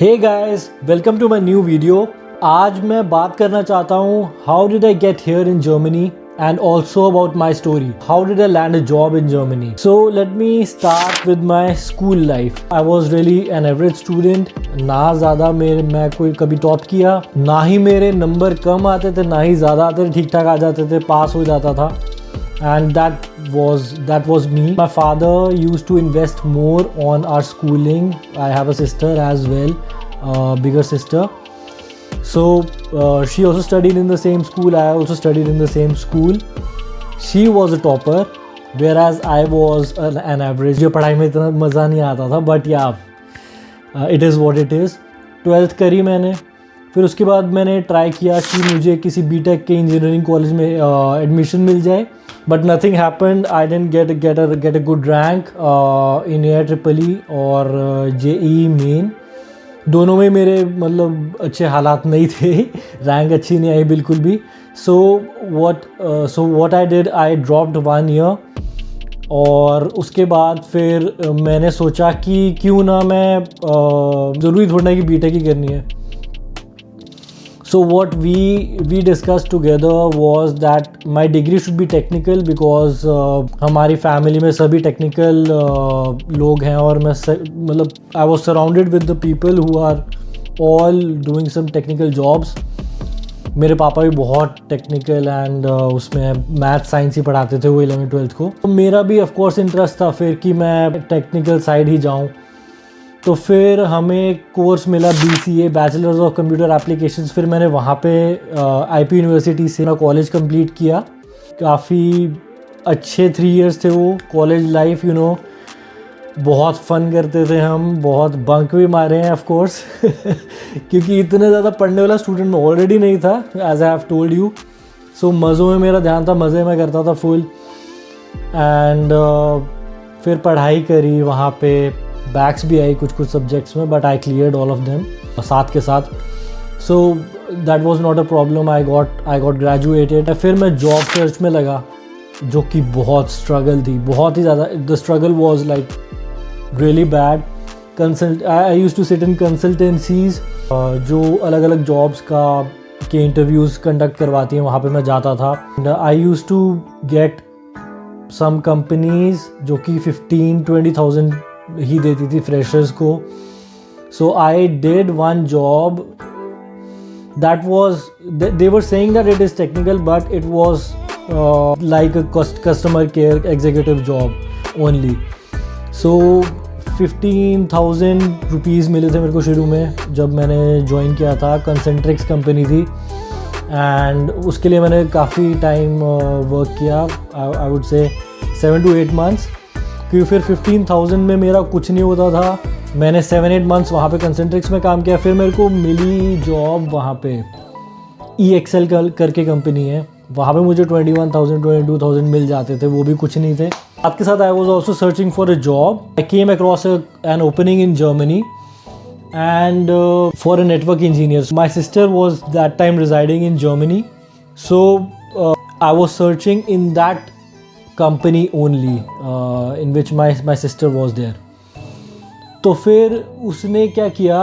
Hey guys, welcome to my new video. आज मैं बात करना चाहता हूँ how did I get here in Germany and also about my story. How did I land a job in Germany? So let me start with my school life. I was really an average student. ना ज़्यादा मैं कोई कभी top किया, ना ही मेरे number कम आते थे, ना ही ज़्यादा आते थे, ठीक ठाक आ जाते थे, पास हो जाता था. And that was me. My father used to invest more on our schooling. I have a sister as well, bigger sister. So she also studied in the same school. I also studied in the same school. She was a topper, whereas I was an average. मुझे पढ़ाई में इतना मज़ा नहीं आता था, but yeah, it is what it is. 12th करी मैंने, फिर उसके बाद मैंने ट्राई किया कि मुझे किसी बीटेक के इंजीनियरिंग कॉलेज में एडमिशन मिल जाए, but nothing happened. I didn't get a good rank in AIEEE और JEE main. दोनों में मेरे मतलब अच्छे हालात नहीं थे, रैंक अच्छी नहीं आई बिल्कुल भी. So what I did, I dropped 1 year. और उसके बाद फिर मैंने सोचा कि क्यों ना मैं ज़रूरी थोड़ा ना कि बीटेक ही करनी है. So what we discussed together was that my degree should be technical because हमारी फैमिली में सभी टेक्निकल लोग हैं और मैं मतलब I was surrounded with the people who are all doing some technical jobs. मेरे पापा भी बहुत टेक्निकल एंड उसमें मैथ साइंस ही पढ़ाते थे वो 11th-12th को. तो मेरा भी ऑफ कोर्स इंटरेस्ट था फिर कि मैं टेक्निकल साइड ही जाऊँ. तो फिर हमें कोर्स मिला BCA, bachelors of computer applications. फिर मैंने वहाँ पे IP यूनिवर्सिटी से अपना कॉलेज कंप्लीट किया. काफ़ी अच्छे 3 इयर्स थे वो कॉलेज लाइफ. बहुत फ़न करते थे हम, बहुत बंक भी मारे हैं ऑफ कोर्स क्योंकि इतने ज़्यादा पढ़ने वाला स्टूडेंट मैं ऑलरेडी नहीं था, as I have told you. So मज़ों में मेरा ध्यान था, मज़े में करता था फुल. एंड फिर पढ़ाई करी वहाँ पे, बैक्स भी आई कुछ सब्जेक्ट्स में, but I cleared all of them साथ के साथ. So that was not a problem. I got graduated. फिर मैं जॉब सर्च में लगा, जो कि बहुत स्ट्रगल थी, बहुत ही ज़्यादा. The struggle was like really bad. I used to sit in consultancies जो अलग अलग जॉब्स के इंटरव्यूज़ कंडक्ट करवाती हैं, वहाँ पे मैं जाता था. I used to get some companies जो कि 15-20,000 ही देती थी फ्रेशर्स को. So I did one job that was, they were saying that it is technical, but it was like a customer care executive job only. So 15,000 rupees मिले थे मेरे को शुरू में जब मैंने ज्वाइन किया था. कंसेंट्रिक्स कंपनी थी एंड उसके लिए मैंने काफ़ी टाइम वर्क किया. I would say 7 to 8 months. क्योंकि फिर 15,000 में मेरा कुछ नहीं होता था. मैंने 7-8 months वहाँ पे कंसेंट्रिक्स में काम किया. फिर मेरे को मिली जॉब वहाँ पे, EXL करके कंपनी है, वहाँ पे मुझे 21,000-22,000 मिल जाते थे, वो भी कुछ नहीं थे. साथ के साथ I was also searching for a job. I came across an opening in Germany and for a network engineer. My sister was that time residing in Germany. So I was searching in that company only in which my sister was there. तो फिर उसने क्या किया,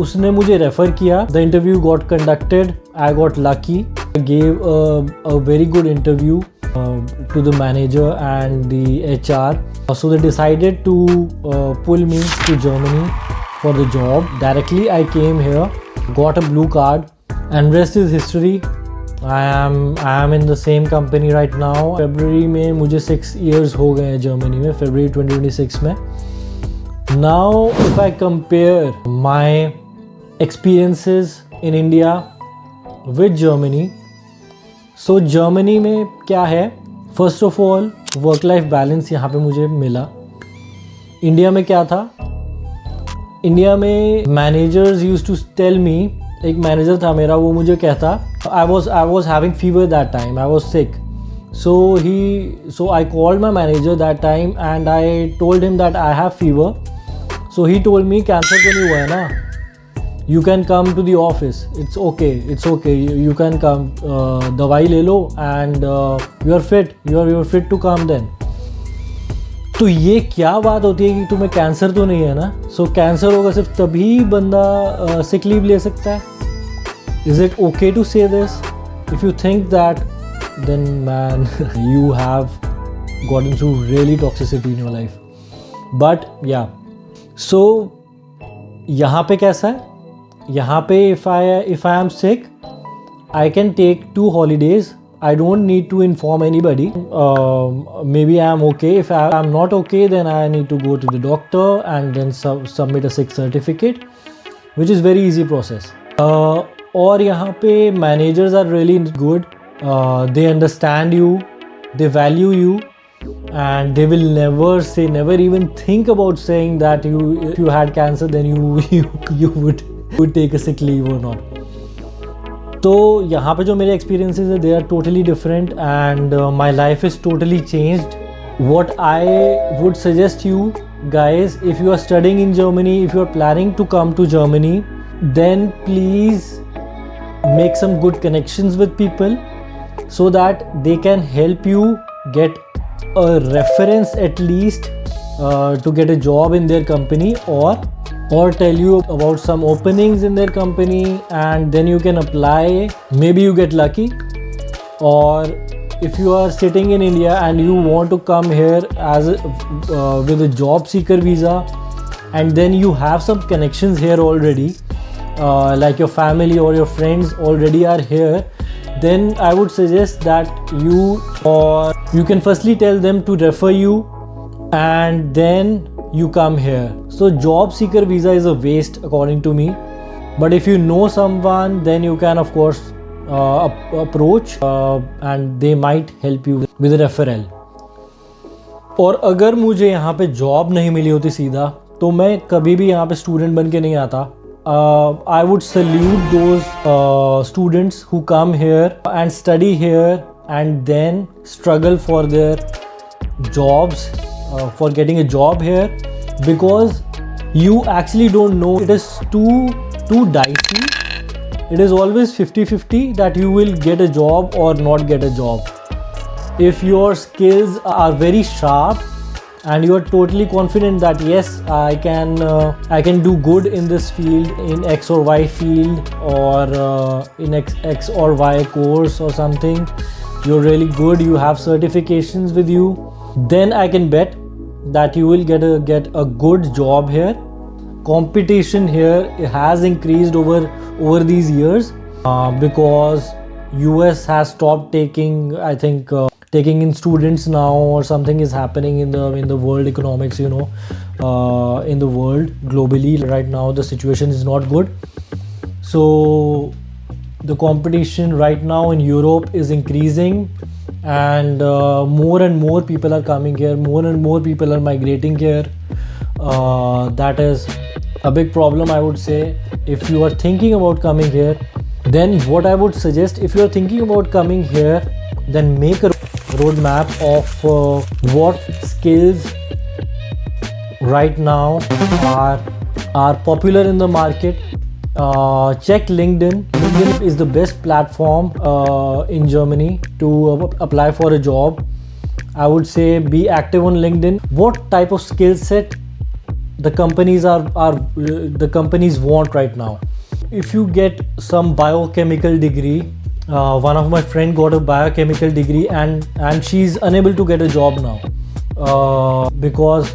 उसने मुझे refer किया. The interview got conducted. I got lucky. I gave a very good interview to the manager and the HR. So they decided to pull me to Germany for the job. Directly I came here, got a blue card, and rest is history. I am in the same company right now. February में मुझे 6 years हो गए हैं Germany में, February 2026 में. Now if I compare my experiences in India with Germany, so Germany में क्या है, first of all work life balance यहाँ पे मुझे मिला. इंडिया में क्या था, इंडिया में managers used to tell me, एक मैनेजर था मेरा, वो मुझे कहता, I was having fever that time, I was sick. So I called my manager that time and I told him that I have fever. So he told me cancer तो नहीं हुआ है ना, you can come to the office, it's okay, you can come, दवाई ले लो and you are fit to come then. तो ये क्या बात होती है कि तुम्हें कैंसर तो नहीं है ना? सो कैंसर होगा सिर्फ तभी बंदा सिक लीव ले सकता है? Is it okay to say this? If you think that, then man you have gotten through really toxicity in your life. But yeah, so यहाँ पे कैसा है? यहाँ पे if I am sick, I can take 2 holidays. I don't need to inform anybody. Maybe I am okay. If I am not okay, then I need to go to the doctor and then submit a sick certificate, which is very easy process. और यहाँ पे managers are really good. They understand you, they value you, and they will never even think about saying that if you had cancer, then you would take a sick leave or not. तो यहाँ पे जो मेरे experiences है, they are totally different, and my life is totally changed. What I would suggest you guys, if you are studying in Germany, if you are planning to come to Germany, then please make some good connections with people so that they can help you get a reference at least to get a job in their company, or tell you about some openings in their company, and then you can apply. Maybe you get lucky. Or if you are sitting in India and you want to come here as with a job seeker visa, and then you have some connections here already, like your family or your friends already are here, then I would suggest that you can firstly tell them to refer you, and then you come here. So job seeker visa is a waste according to me. But if you know someone, then you can of course approach, and they might help you with a referral. और अगर मुझे यहाँ पे job नहीं मिली होती सीधा, तो मैं कभी भी यहाँ पे स्टूडेंट बन के नहीं आता. I would salute those students who come here and study here and then struggle for their jobs, for getting a job here, because you actually don't know. It is too dicey. It is always 50-50 that you will get a job or not get a job. If your skills are very sharp and you are totally confident that yes, I can do good in this field, in X or Y field, or in X or Y course or something, you're really good, you have certifications with you, then I can bet that you will get a good job here. Competition here has increased over these years, because US has stopped taking, I think, taking in students now, or something is happening in the world economics, in the world globally right now the situation is not good. So the competition right now in Europe is increasing, and more and more people are coming here, more and more people are migrating here. That is a big problem, I would say. If you are thinking about coming here, then what I would suggest, if you are thinking about coming here, then make a roadmap of what skills right now are popular in the market. Check LinkedIn. LinkedIn is the best platform in Germany to apply for a job. I would say be active on LinkedIn. What type of skill set the companies the companies want right now? If you get some biochemical degree, one of my friend got a biochemical degree and she's unable to get a job now, because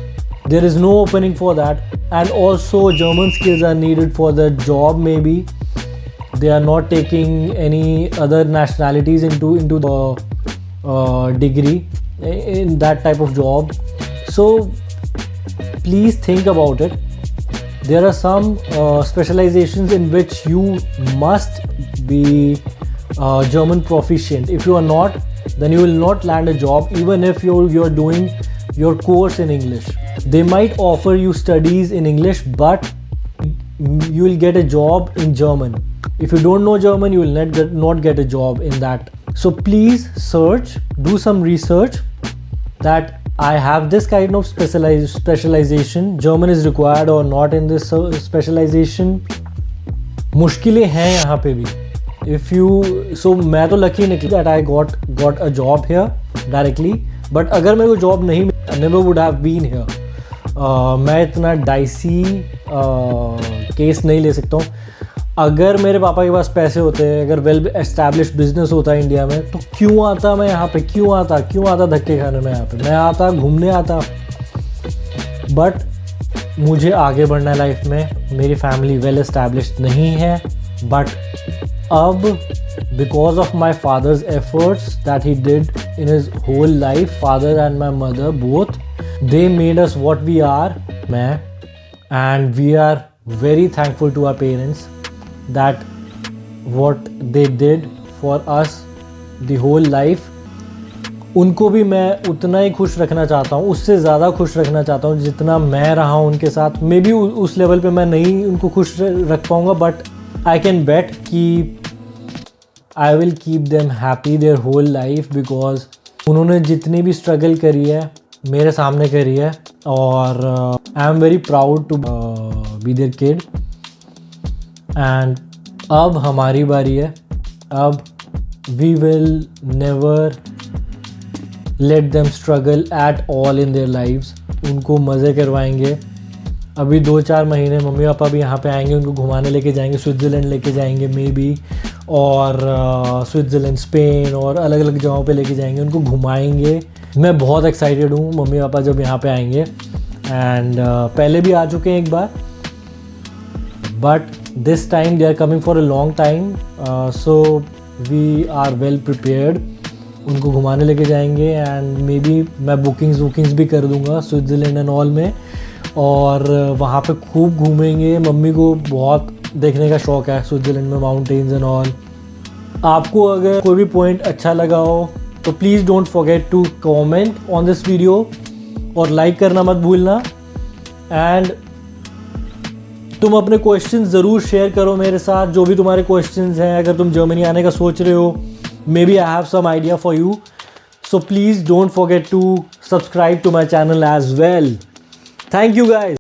there is no opening for that, and also German skills are needed for the job. Maybe they are not taking any other nationalities into the degree in that type of job. So please think about it. There are some specializations in which you must be German proficient. If you are not, then you will not land a job, even if you're doing your course in English. They might offer you studies in English, but you will get a job in German. If you don't know German, you will not get a job in that. So please search, do some research that I have this kind of specialization, German is required or not in this specialization. मुश्किलें हैं यहाँ पे भी. If you, so मैं तो lucky निकली that I got a job here directly. But अगर मेरे को job नहीं, never would have been here. मैं इतना डाइसी केस नहीं ले सकता हूँ. अगर मेरे पापा के पास पैसे होते, अगर वेल एस्टैब्लिश्ड बिजनेस होता है इंडिया में, तो क्यों आता मैं यहाँ पे, क्यों आता धक्के खाने में यहाँ पे. मैं आता, घूमने आता. बट मुझे आगे बढ़ना है लाइफ में. मेरी फैमिली वेल एस्टैब्लिश्ड नहीं है, बट अब because of my father's efforts that he did in his whole life, father and my mother both, they made us what we are. मैं and we are very thankful to our parents that what they did for us the whole life. उनको भी मैं उतना ही खुश रखना चाहता हूँ, उससे ज़्यादा खुश रखना चाहता हूँ जितना मैं रहा हूँ उनके साथ. मे बी उस लेवल पे मैं नहीं उनको खुश रख पाऊँगा, बट आई कैन बेट कि I will keep them happy their whole life, because उन्होंने जितनी भी स्ट्रगल करी है मेरे सामने करी है. और I am very proud to be their kid. And अब हमारी बारी है. अब we will never let them struggle at all in their lives. उनको मज़े करवाएंगे. अभी 2-4 महीने मम्मी पापा भी यहाँ पे आएंगे, उनको घुमाने लेके जाएंगे, स्विट्ज़रलैंड लेके जाएंगे मे बी, और स्विट्ज़रलैंड, स्पेन और अलग अलग जगहों पे लेके जाएंगे, उनको घुमाएंगे. मैं बहुत एक्साइटेड हूँ मम्मी पापा जब यहाँ पे आएंगे. एंड पहले भी आ चुके हैं एक बार, but this time they are coming for a long time, so we are well prepared. उनको घुमाने लेके जाएंगे एंड मे बी मैं बुकिंग्स भी कर दूंगा स्विट्ज़रलैंड एंड ऑल में, और वहाँ पे खूब घूमेंगे. मम्मी को बहुत देखने का शौक़ है स्विट्ज़रलैंड में, माउंटेन्स एंड ऑल. आपको अगर कोई भी पॉइंट अच्छा लगा हो तो please don't forget to comment on this video, और लाइक करना मत भूलना. एंड तुम अपने क्वेश्चंस ज़रूर शेयर करो मेरे साथ, जो भी तुम्हारे क्वेश्चंस हैं. अगर तुम जर्मनी आने का सोच रहे हो, maybe I have some idea for you. So please don't forget to subscribe to my channel as well. Thank you guys.